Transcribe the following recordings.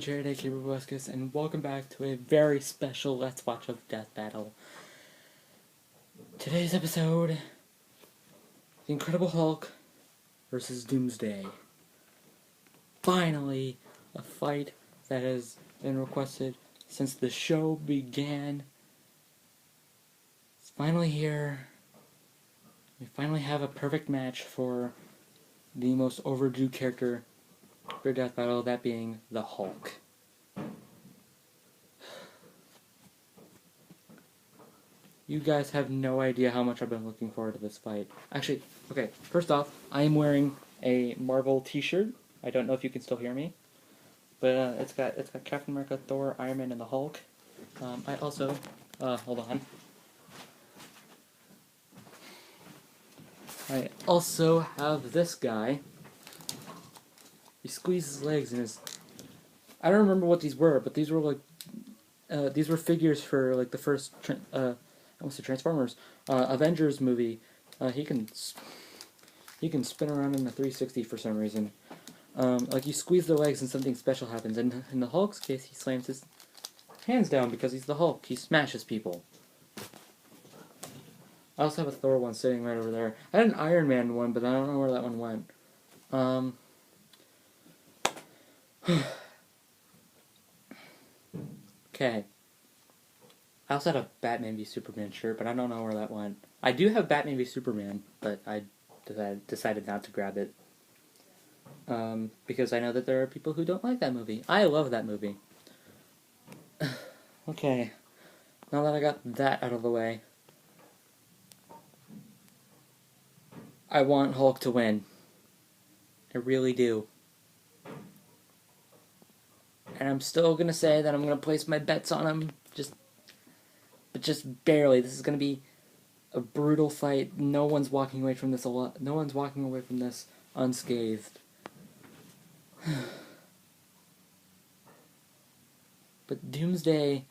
Jared, aka Brobuscus, and welcome back to a very special Let's Watch of Death Battle. Today's episode, The Incredible Hulk versus Doomsday. Finally, a fight that has been requested since the show began. It's finally here. We finally have a perfect match for the most overdue character for Death Battle, that being the Hulk. You guys have no idea how much I've been looking forward to this fight. Actually, okay, first off, I am wearing a Marvel t-shirt. I don't know if you can still hear me, but it's got Captain America, Thor, Iron Man, and the Hulk. I also, hold on. I also have this guy. He squeezed his legs and I don't remember what these were, but these were these were figures for like the first, I almost said Transformers, Avengers movie. He can spin around in a 360 for some reason. Like you squeeze their legs and something special happens. And in the Hulk's case, he slams his hands down because he's the Hulk. He smashes people. I also have a Thor one sitting right over there. I had an Iron Man one, but I don't know where that one went. Okay. I also had a Batman v Superman shirt, but I don't know where that went. I do have Batman v Superman, but I decided not to grab it. Because I know that there are people who don't like that movie. I love that movie. Okay. Now that I got that out of the way, I want Hulk to win. I really do. And I'm still going to say that I'm going to place my bets on him, but just barely. This is going to be a brutal fight. No one's walking away from this unscathed. But Doomsday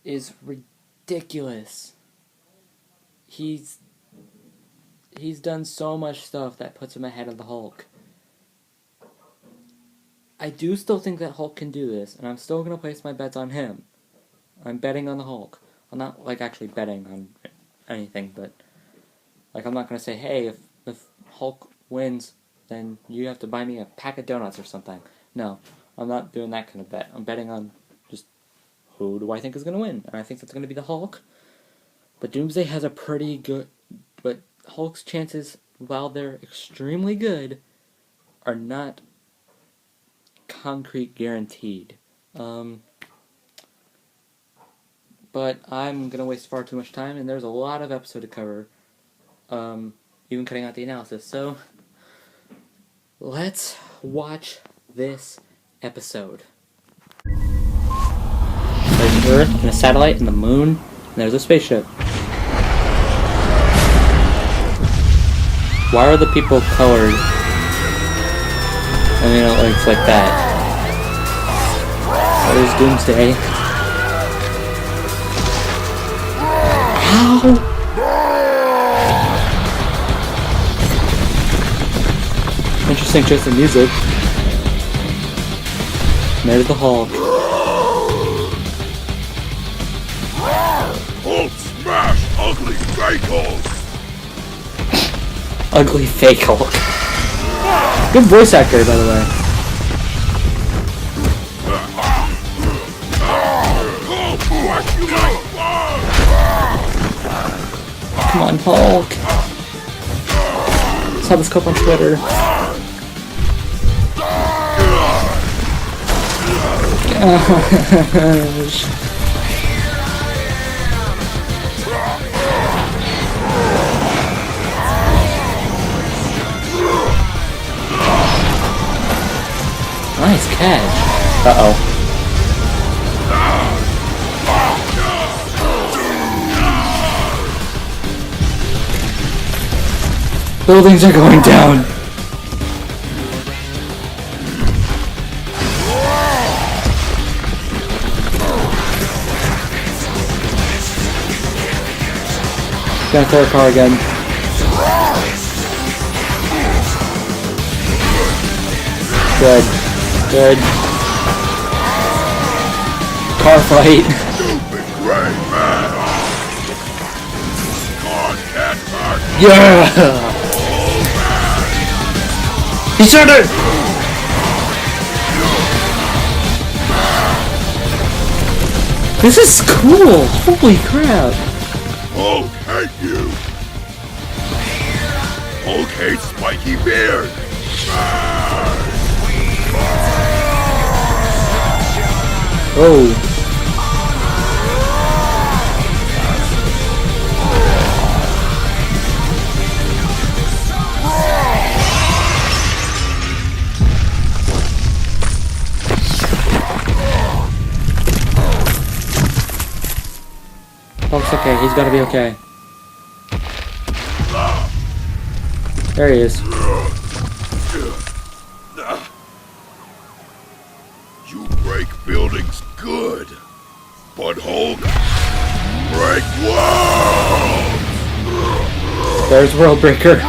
is ridiculous. He's done so much stuff that puts him ahead of the Hulk. I do still think that Hulk can do this, and I'm still going to place my bets on him. I'm betting on the Hulk. I'm not, actually betting on anything, but, I'm not going to say, hey, if Hulk wins, then you have to buy me a pack of donuts or something. No, I'm not doing that kind of bet. I'm betting on just who do I think is going to win, and I think that's going to be the Hulk. But Doomsday has a pretty good, but Hulk's chances, while they're extremely good, are not concrete guaranteed. But I'm gonna waste far too much time, and there's a lot of episode to cover, even cutting out the analysis. So let's watch this episode. There's Earth and a satellite and the moon, and there's a spaceship. Why are the people colored? I mean, it looks like that. There's Doomsday. How? Interesting choice of music. And there's the Hulk. Hulk smash ugly fake Hulk! Ugly fake Hulk. Good voice actor, by the way. Come on, Hulk. Saw this clip on Twitter. Gosh. Nice catch. Uh-oh. Buildings are going down. Gonna throw a car again. Good. Good. Car fight. Stupid gray man! God can't hurt Yeah! He said it! This is cool! Holy crap! Hulk hate you! Hulk hates spiky beard! Oh. Hulk's okay, he's gotta be okay. There he is. You break buildings good, but Hulk break walls! There's World Breaker.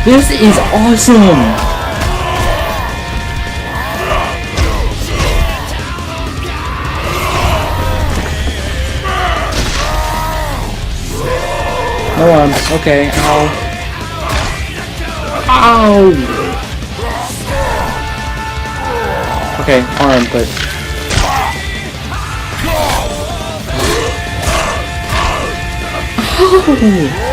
This is awesome! No arms. Okay. Ow. Ow! Okay, arm, but... Ow!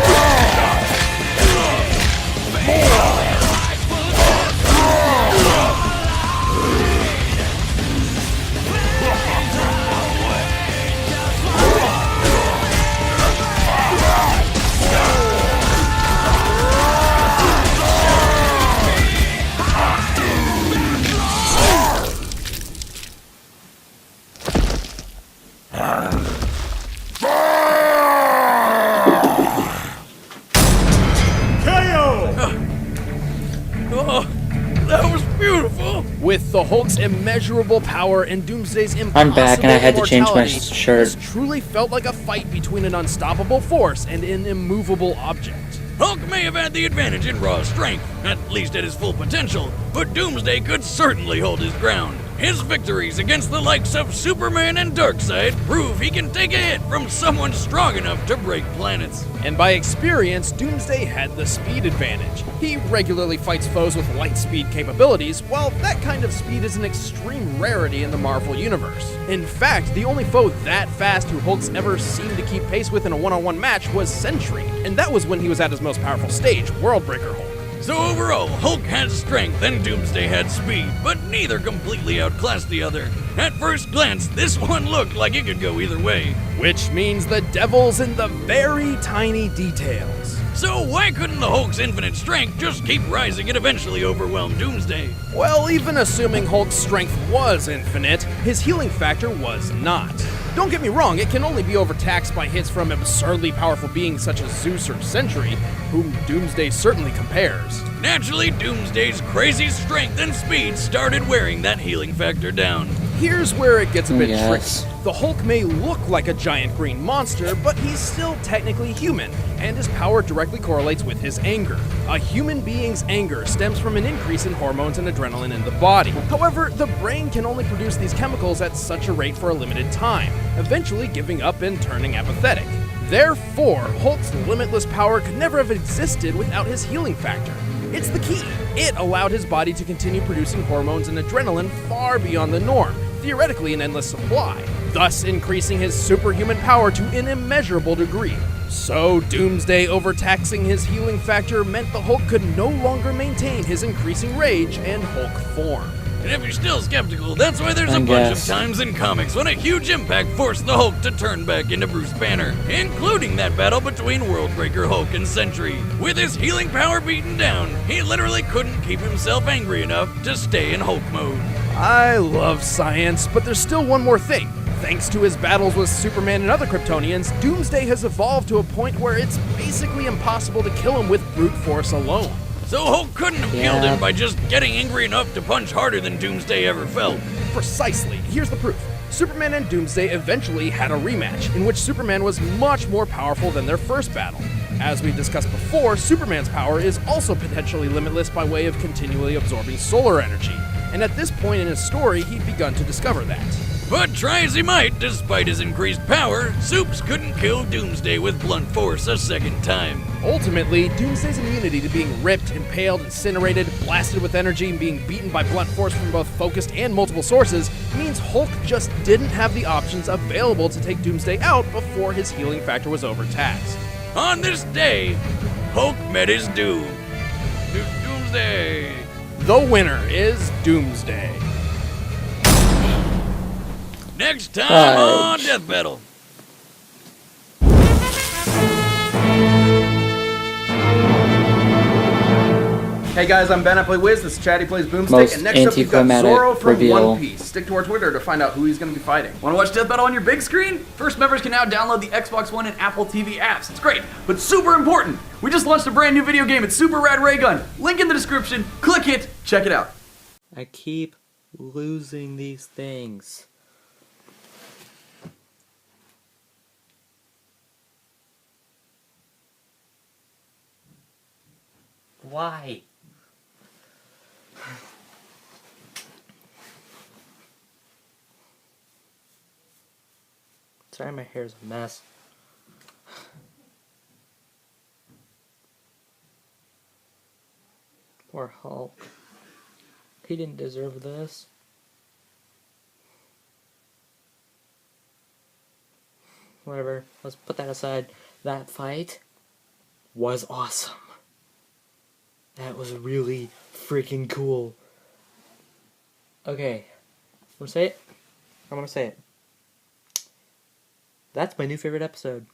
With the Hulk's immeasurable power and Doomsday's impossible I'm back and I had to change my immortality, shirt. This truly felt like a fight between an unstoppable force and an immovable object. Hulk may have had the advantage in raw strength, at least at his full potential, but Doomsday could certainly hold his ground. His victories against the likes of Superman and Darkseid prove he can take a hit from someone strong enough to break planets. And by experience, Doomsday had the speed advantage. He regularly fights foes with light speed capabilities, while that kind of speed is an extreme rarity in the Marvel Universe. In fact, the only foe that fast who Hulk's ever seemed to keep pace with in a one-on-one match was Sentry, and that was when he was at his most powerful stage, Worldbreaker Hulk. So overall, Hulk had strength and Doomsday had speed, but neither completely outclassed the other. At first glance, this one looked like it could go either way. Which means the devil's in the very tiny details. So why couldn't the Hulk's infinite strength just keep rising and eventually overwhelm Doomsday? Well, even assuming Hulk's strength was infinite, his healing factor was not. Don't get me wrong, it can only be overtaxed by hits from absurdly powerful beings such as Zeus or Sentry, whom Doomsday certainly compares. Naturally, Doomsday's crazy strength and speed started wearing that healing factor down. Here's where it gets a bit Yes. tricky. The Hulk may look like a giant green monster, but he's still technically human, and his power directly correlates with his anger. A human being's anger stems from an increase in hormones and adrenaline in the body. However, the brain can only produce these chemicals at such a rate for a limited time, eventually giving up and turning apathetic. Therefore, Hulk's limitless power could never have existed without his healing factor. It's the key. It allowed his body to continue producing hormones and adrenaline far beyond the norm, theoretically an endless supply, thus increasing his superhuman power to an immeasurable degree. So, Doomsday overtaxing his healing factor meant the Hulk could no longer maintain his increasing rage and Hulk form. And if you're still skeptical, that's why there's I a bunch of guess. times in comics when a huge impact forced the Hulk to turn back into Bruce Banner, including that battle between Worldbreaker Hulk and Sentry. With his healing power beaten down, he literally couldn't keep himself angry enough to stay in Hulk mode. I love science, but there's still one more thing. Thanks to his battles with Superman and other Kryptonians, Doomsday has evolved to a point where it's basically impossible to kill him with brute force alone. So Hulk couldn't have killed him by just getting angry enough to punch harder than Doomsday ever felt. Precisely. Here's the proof. Superman and Doomsday eventually had a rematch, in which Superman was much more powerful than their first battle. As we discussed before, Superman's power is also potentially limitless by way of continually absorbing solar energy, and at this point in his story, he'd begun to discover that. But try as he might, despite his increased power, Supes couldn't kill Doomsday with blunt force a second time. Ultimately, Doomsday's immunity to being ripped, impaled, incinerated, blasted with energy, and being beaten by blunt force from both focused and multiple sources means Hulk just didn't have the options available to take Doomsday out before his healing factor was overtaxed. On this day, Hulk met his doom. Doomsday. The winner is Doomsday. Next time on Death Battle. Hey guys, I'm Ben, I play Wiz, this is Chatty plays Boomstick, Most and next up we've got anticlimactic Zorro from reveal. One Piece. Stick to our Twitter to find out who he's going to be fighting. Want to watch Death Battle on your big screen? First members can now download the Xbox One and Apple TV apps. It's great, but super important. We just launched a brand new video game. It's Super Rad Ray Gun. Link in the description. Click it. Check it out. I keep losing these things. Why? Sorry, my hair's a mess. Poor Hulk. He didn't deserve this. Whatever, let's put that aside. That fight was awesome. That was really freaking cool. Okay, I'm gonna say it. I'm gonna say it. That's my new favorite episode.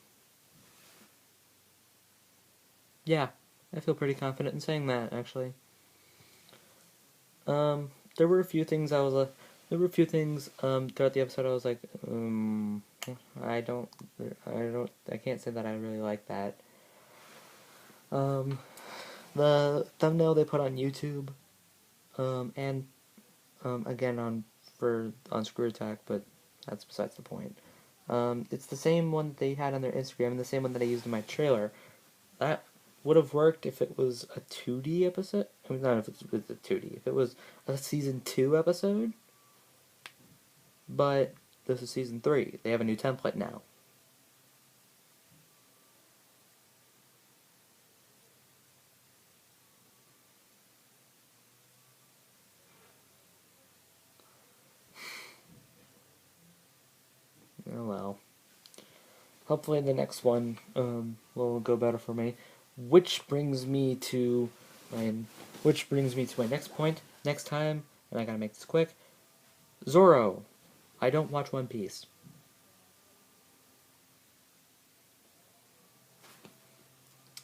Yeah, I feel pretty confident in saying that, actually. There were a few things throughout the episode I was like, I can't say that I really like that. The thumbnail they put on YouTube, and again on Screw Attack, but that's besides the point. It's the same one that they had on their Instagram and the same one that I used in my trailer. That would have worked if it was a 2D episode. I mean, not if it was a 2D. If it was a Season 2 episode. But this is Season 3. They have a new template now. Oh well. Hopefully the next one will go better for me. Which brings me to my next point. Next time, and I gotta make this quick. Zorro. I don't watch One Piece.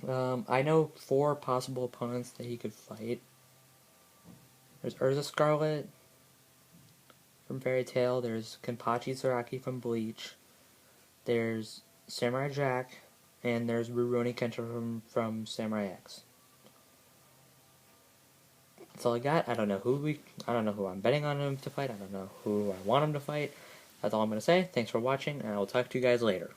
I know 4 possible opponents that he could fight. There's Urza Scarlet from Fairy Tail. There's Kenpachi Saraki from Bleach. There's Samurai Jack. And there's Rurouni Kenshin from Samurai X. That's all I got. I don't know who I'm betting on him to fight. I don't know who I want him to fight. That's all I'm going to say. Thanks for watching, and I will talk to you guys later.